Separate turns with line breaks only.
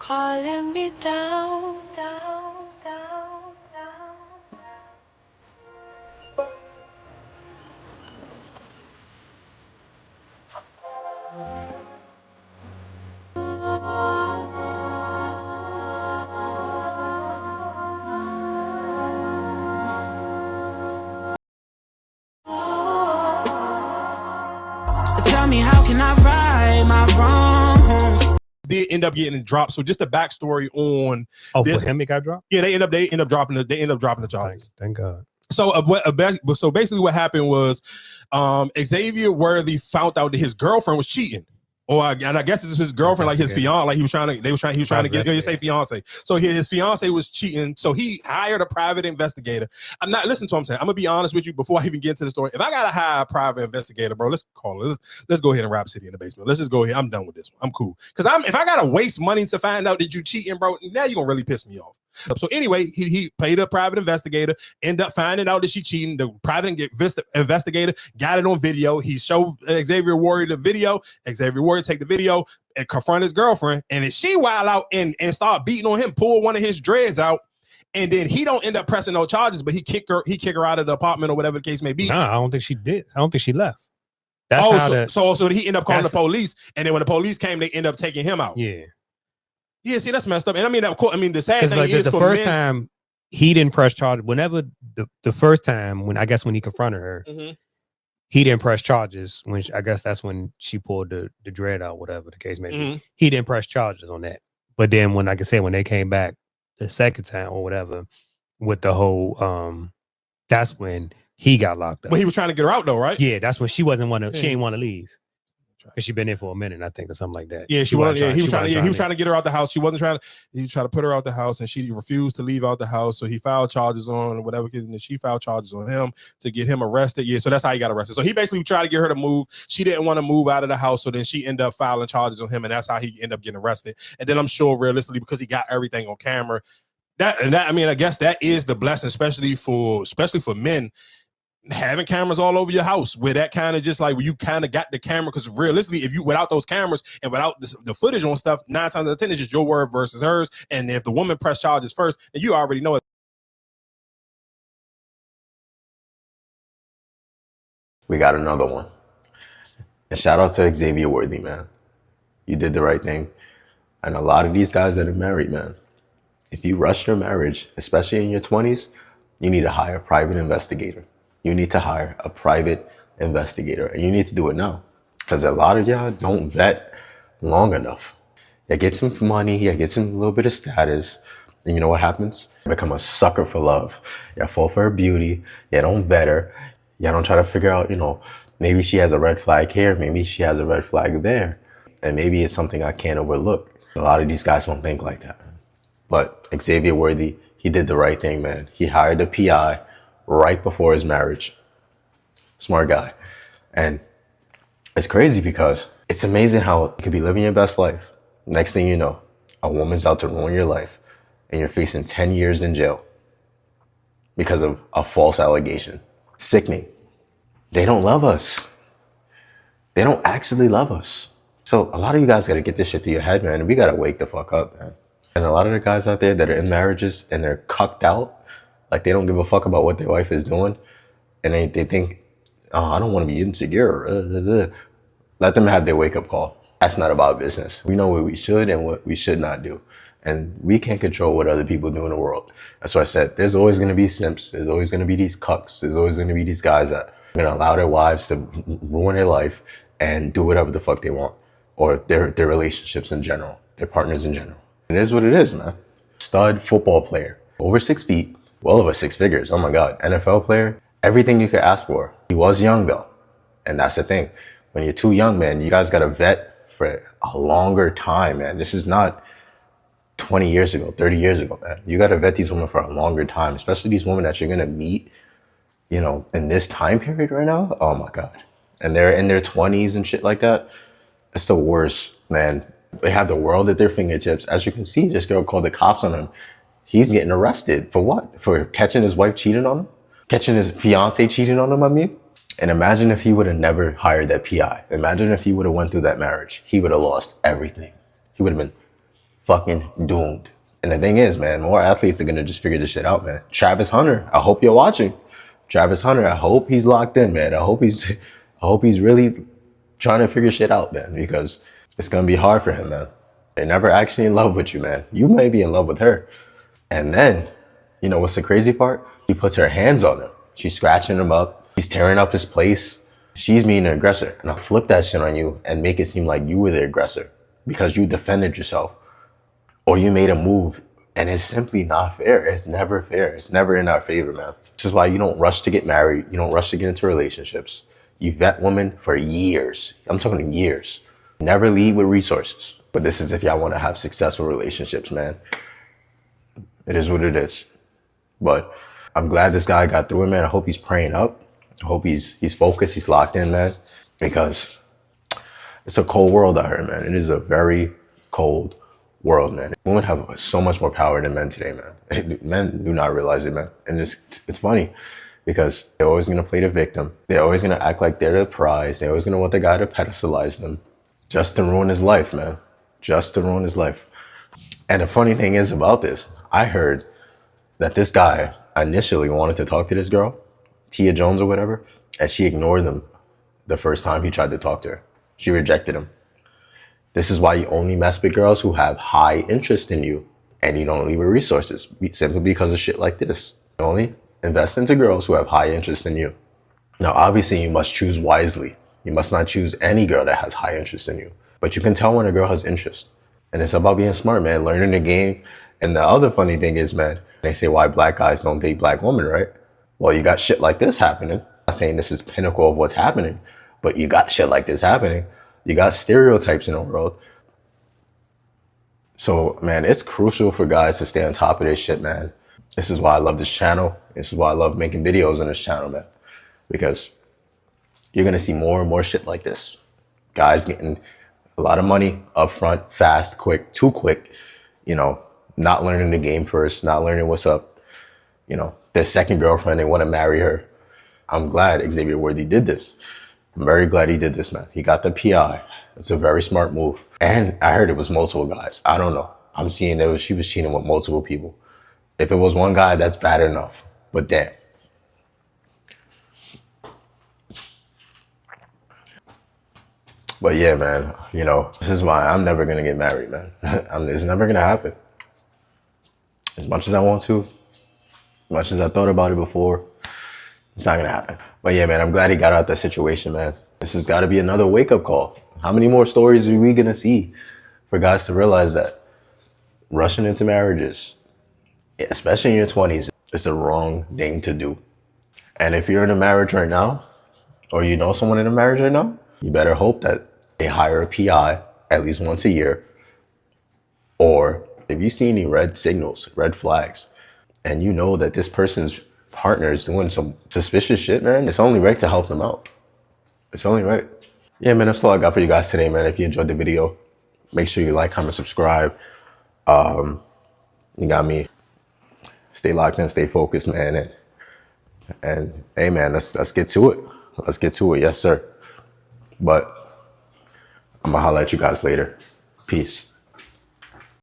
calling me down, down, down, down.
Tell me, how can I right my wrongs?
Did end up getting dropped. So just a backstory on
this. For him, it got dropped.
Yeah, they end up dropping the charges.
Thank God.
So so basically what happened was Xavier Worthy found out that his girlfriend was cheating. And I guess it's his girlfriend, like his fiance, like he was trying to get, you say fiance. So his fiance was cheating. So he hired a private investigator. Listen to what I'm saying. I'm gonna be honest with you before I even get into the story. If I gotta hire a private investigator, bro, let's call it. Let's go ahead and Rap City in the basement. Let's just go ahead. I'm done with this one. I'm cool. Because if I gotta waste money to find out that you cheating, bro, now you're gonna really piss me off. So anyway, he paid a private investigator, end up finding out that she cheating. The private investigator got it on video. He showed Xavier Worthy the video. Xavier Worthy take the video and confront his girlfriend. And then she wild out and start beating on him, pull one of his dreads out. And then he don't end up pressing no charges, but he kick her out of the apartment or whatever the case may be.
No, I don't think she did. I don't think she left.
So he ended up calling the police. And then when the police came, they end up taking him out.
Yeah.
Yeah, see, that's messed up. And I mean, the sad thing is
the first time he didn't press charges. Whenever the first time when he confronted her, he didn't press charges. I guess that's when she pulled the dread out, whatever the case may be. He didn't press charges on that. But then when they came back the second time or whatever with the whole, that's when he got locked up.
But he was trying to get her out though, right?
Yeah, that's when she didn't want to leave. Because she'd been there for a minute, I think, or something like that.
Yeah, he was trying to get her out the house. He was trying to put her out the house, and she refused to leave out the house. So he filed charges on whatever, and she filed charges on him to get him arrested. Yeah, so that's how he got arrested. So he basically tried to get her to move. She didn't want to move out of the house, so then she ended up filing charges on him, and that's how he ended up getting arrested. And then I'm sure, realistically, because he got everything on camera, I guess that is the blessing, especially for men. Having cameras all over your house where that kind of just like where you kind of got the camera, because realistically, if you without those cameras and without the footage on stuff, 9 times out of 10 it's just your word versus hers. And if the woman pressed charges first, then you already know it.
We got another one. And shout out to Xavier Worthy, man. You did the right thing. And a lot of these guys that are married, man, if you rush your marriage, especially in your 20s, you need to hire a private investigator. You need to hire a private investigator, and you need to do it now, because a lot of y'all don't vet long enough. You get some money, you get some little bit of status, and you know what happens? You become a sucker for love. You fall for her beauty, you don't vet her, you don't try to figure out, maybe she has a red flag here, maybe she has a red flag there, and maybe it's something I can't overlook. A lot of these guys don't think like that. But Xavier Worthy, he did the right thing, man. He hired a PI right before his marriage. Smart guy. And it's crazy because it's amazing how you could be living your best life. Next thing you know, a woman's out to ruin your life and you're facing 10 years in jail because of a false allegation. Sickening. They don't love us. They don't actually love us. So a lot of you guys got to get this shit to your head, man. We got to wake the fuck up, man. And a lot of the guys out there that are in marriages and they're cucked out, like they don't give a fuck about what their wife is doing. And they think, oh, I don't want to be insecure. Let them have their wake up call. That's not about business. We know what we should and what we should not do. And we can't control what other people do in the world. That's why I said, there's always going to be simps. There's always going to be these cucks. There's always going to be these guys that are going to allow their wives to ruin their life and do whatever the fuck they want. Or their relationships in general, their partners in general. It is what it is, man. Stud football player, over 6 feet. Well over 6 figures, oh my God. NFL player, everything you could ask for. He was young though, and that's the thing. When you're too young, man, you guys gotta vet for a longer time, man. This is not 20 years ago, 30 years ago, man. You gotta vet these women for a longer time, especially these women that you're gonna meet, in this time period right now. Oh my God. And they're in their 20s and shit like that. It's the worst, man. They have the world at their fingertips. As you can see, this girl called the cops on him. He's getting arrested for what? For catching his wife cheating on him? Catching his fiance cheating on him, I mean? And imagine if he would have never hired that PI. Imagine if he would have went through that marriage. He would have lost everything. He would have been fucking doomed. And the thing is, man, more athletes are gonna just figure this shit out, man. Travis Hunter, I hope you're watching. Travis Hunter, I hope he's locked in, man. I hope he's really trying to figure shit out, man, because it's gonna be hard for him, man. They're never actually in love with you, man. You may be in love with her. And then, you know what's the crazy part? He puts her hands on him. She's scratching him up. He's tearing up his place. She's being the aggressor. And I'll flip that shit on you and make it seem like you were the aggressor because you defended yourself or you made a move. And it's simply not fair. It's never fair. It's never in our favor, man. This is why you don't rush to get married. You don't rush to get into relationships. You vet women for years. I'm talking years. Never lead with resources. But this is if y'all want to have successful relationships, man. It is what it is. But I'm glad this guy got through it, man. I hope he's praying up. I hope he's focused. He's locked in, man. Because it's a cold world out here, man. It is a very cold world, man. Women have so much more power than men today, man. Men do not realize it, man. And it's funny because they're always going to play the victim. They're always going to act like they're the prize. They're always going to want the guy to pedestalize them just to ruin his life, man. Just to ruin his life. And the funny thing is about this, I heard that this guy initially wanted to talk to this girl, Tia Jones or whatever, and she ignored him the first time he tried to talk to her. She rejected him. This is why you only mess with girls who have high interest in you and you don't leave with resources simply because of shit like this. You only invest into girls who have high interest in you. Now, obviously, you must choose wisely. You must not choose any girl that has high interest in you. But you can tell when a girl has interest. And it's about being smart, man, learning the game. And the other funny thing is, man, they say why black guys don't date black women, right? Well, you got shit like this happening. I'm not saying this is pinnacle of what's happening, but you got shit like this happening. You got stereotypes in the world. So, man, it's crucial for guys to stay on top of this shit, man. This is why I love this channel. This is why I love making videos on this channel, man. Because you're going to see more and more shit like this. Guys getting a lot of money up front, fast, quick, too quick, you know, not learning the game first, not learning what's up. You know, their second girlfriend, they want to marry her. I'm glad Xavier Worthy did this. I'm very glad he did this, man. He got the PI. It's a very smart move. And I heard it was multiple guys. I don't know. I'm seeing she was cheating with multiple people. If it was one guy, that's bad enough. But damn. But yeah, man, you know, this is why I'm never going to get married, man. It's never going to happen. As much as I want to, as much as I thought about it before, it's not going to happen. But yeah, man, I'm glad he got out that situation, man. This has got to be another wake-up call. How many more stories are we going to see for guys to realize that rushing into marriages, especially in your 20s, is the wrong thing to do. And if you're in a marriage right now, or you know someone in a marriage right now, you better hope that they hire a PI at least once a year. Or if you see any red signals, red flags, and you know that this person's partner is doing some suspicious shit, man, it's only right to help them out. It's only right. Yeah, man, that's all I got for you guys today, man. If you enjoyed the video, make sure you like, comment, subscribe. You got me. Stay locked in, stay focused, man. And hey, man, let's get to it. Let's get to it. Yes, sir. But I'm going to holler at you guys later. Peace.